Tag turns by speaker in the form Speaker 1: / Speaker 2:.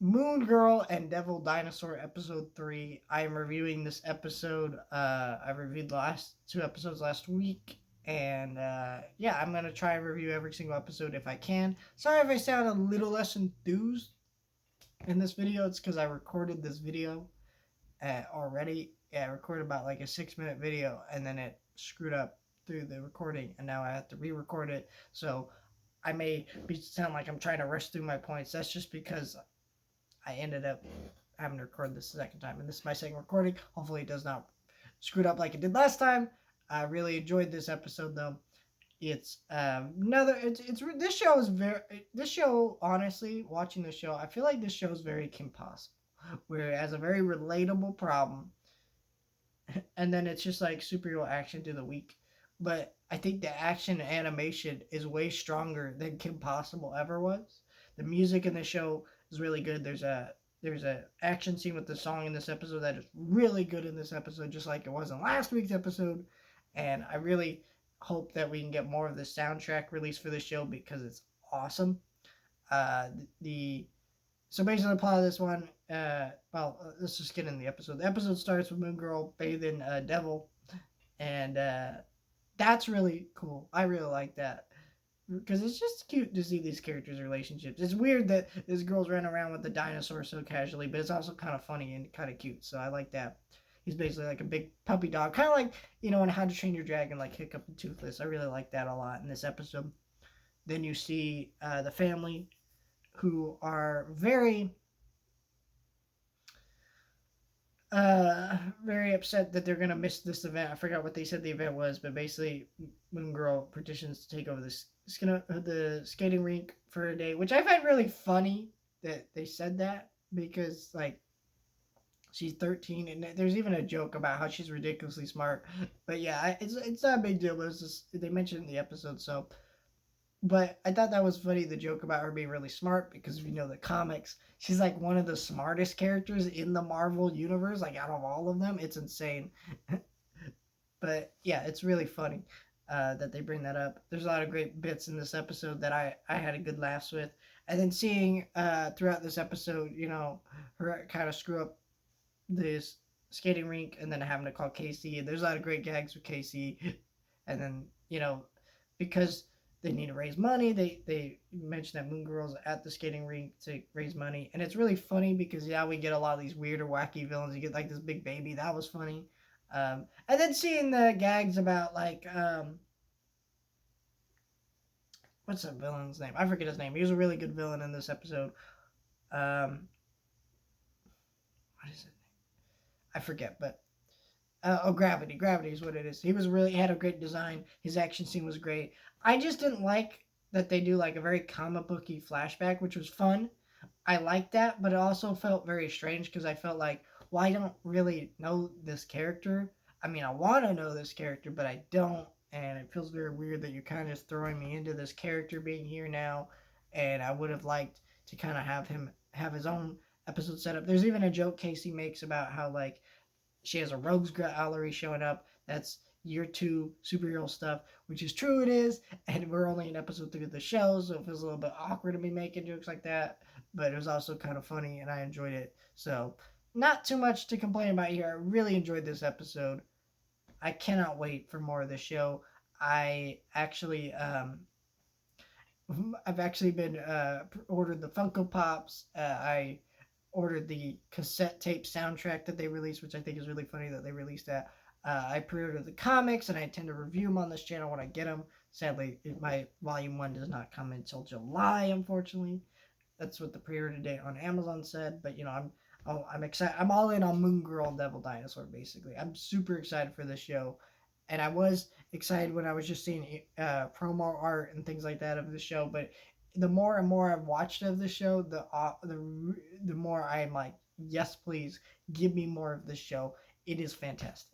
Speaker 1: Moon Girl and Devil Dinosaur episode 3. I am reviewing this episode. I reviewed the last 2 episodes last week. And yeah, I'm going to try and review every single episode if I can. Sorry if I sound a little less enthused in this video. It's because I recorded this video already. Yeah, I recorded about like a 6-minute video and then it screwed up through the recording. And now I have to re record it. So I may sound like I'm trying to rush through my points. That's just because I ended up having to record this the second time, and this is my second recording. Hopefully it does not screw it up like it did last time. I really enjoyed this episode though. It's this show is this show, honestly, watching this show, I feel like this show is very Kim Possible, where it has a very relatable problem, and then it's just like superhero action through the week. But I think the action and animation is way stronger than Kim Possible ever was. The music in the show is really good. There's a action scene with the song in this episode that is really good in this episode, just like it was in last week's episode. And I really hope that we can get more of the soundtrack released for the show because it's awesome. The So basically the plot of this one, let's just get in the episode. The episode starts with Moon Girl bathing Devil, and that's really cool. I really like that because it's just cute to see these characters' relationships. It's weird that this girl's running around with the dinosaur so casually, but it's also kind of funny and kind of cute. So I like that. He's basically like a big puppy dog, kind of like in How to Train Your Dragon, like Hiccup and Toothless. I really like that a lot in this episode. Then you see the family, who are very upset that they're gonna miss this event. I forgot what they said the event was, but basically, Moon Girl petitions to take over the skating rink for a day, which I find really funny that they said that because like she's 13, and there's even a joke about how she's ridiculously smart. But yeah, it's not a big deal. But it's just they mentioned it in the episode, so. But I thought that was funny, the joke about her being really smart, because if you know the comics, she's like one of the smartest characters in the Marvel universe, like out of all of them. It's insane. But yeah, it's really funny that they bring that up. There's a lot of great bits in this episode that I had a good laughs with. And then seeing throughout this episode, her kind of screw up this skating rink and then having to call Casey. There's a lot of great gags with Casey. And then, because they need to raise money. They mention that Moon Girl's at the skating rink to raise money. And it's really funny because, yeah, we get a lot of these weird or wacky villains. You get, like, this big baby. That was funny. And then seeing the gags about, like, what's that villain's name? I forget his name. He was a really good villain in this episode. What is it? I forget, but Gravity. Gravity is what it is. He had a great design. His action scene was great. I just didn't like that they do like a very comic booky flashback, which was fun. I liked that, but it also felt very strange because I felt like, well, I don't really know this character. I mean, I want to know this character, but I don't. And it feels very weird that you're kind of just throwing me into this character being here now. And I would have liked to kind of have him have his own episode set up. There's even a joke Casey makes about how, like, she has a rogues gallery showing up. That's year 2 superhero stuff, which is true, it is. And we're only in episode 3 of the show, so it feels a little bit awkward to be making jokes like that. But it was also kind of funny, and I enjoyed it. So, not too much to complain about here. I really enjoyed this episode. I cannot wait for more of the show. I've actually been ordered the Funko Pops. I ordered the cassette tape soundtrack that they released, which I think is really funny that they released that. I pre-ordered the comics, and I intend to review them on this channel when I get them. Sadly, my Volume 1 does not come until July, unfortunately. That's what the pre-order date on Amazon said, but, I'm excited. I'm all in on Moon Girl and Devil Dinosaur, basically. I'm super excited for this show, and I was excited when I was just seeing promo art and things like that of the show, but the more and more I've watched of the show, the more I'm like, yes, please, give me more of this show. It is fantastic.